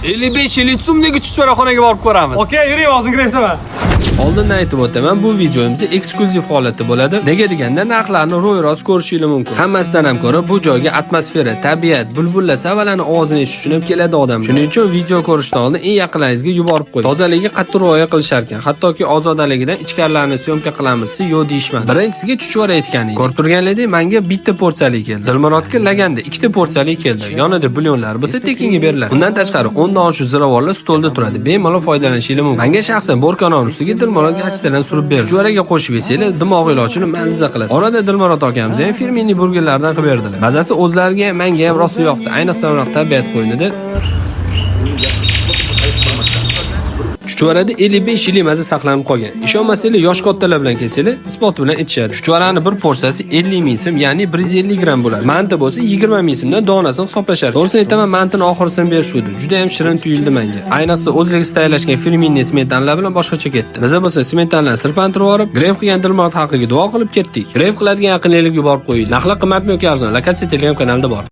55-50 so'mdagi chuchvaraxonaga borib ko'ramiz. Okey, yuring, hozir greftaman. Oldindan aytib o'taman, bu videomiz eksklyuziv holatda bo'ladi. Nega deganda narxlarni ro'y-rost ko'rishingiz mumkin. Hammasidan ham ko'ra bu joyga atmosfera, tabiat, bulbullar, savalarni ovozini eshitish uchun keladi odam. Shuning uchun video ko'rishdan oldin eng yaqinlaringizga yuborib qo'ying. Tozaligiga qattiq rioya qilishar ekan. Hattoki ozodaligidan ichkarilarni syomka qilamiz, yo'q deyishmadi. Birinchisiga chuchvara aytganingiz. Ko'rib turganlaringiz menga bitta porsiyalik keldi. Dilmurodga laganda ikkita porsiyalik keldi. Yonida bulyonlar bo'lsa tekinga beriladi. Undan tashqari 10 dan oshiq ziravorlar stolda turadi. Bemalol foydalanishingiz mumkin. Menga shaxsan borkanon ustiga Dilmurodga achchiqdan surib berdi. Chuchvaraga qo'shib yesanglar, dimog'ingiz ochilib mazza qilasiz. Orada Dilmurod akamiz ham firmini burgerlardan qilib berdilar. Mazasi o'zlariga, menga ham rosa yoqdi. Ayniqsa unaqa tabiat qo'ynida. Chuchvarada 55 yillik maza saqlanib qolgan. Ishonmasanglar, yosh kattalar bilan kelsanglar, isbot bilan aytishadi. Chuchvarani bir porsiyasi 50 ming so'm, ya'ni 150 gram bo'ladi. Manti bo'lsa 20 ming so'mdan donasini hisoblashar. To'g'risini aytaman, mantini oxirisini berishdi. Juda ham shirin tuyuldi menga. Ayniqsa o'zligi tayyorlashgan firminni smetanlar bilan boshqacha ketdi. Biz bo'lsa smetanlarni sirpantirib olib, greyf qilgan Dilmurod haqiga duo qilib ketdik. Greyf qiladigan yaqinlik yuborib qo'ydik. Narxlar qimmatmi yoki arzon? Lokatsiya Telegram kanalida bor.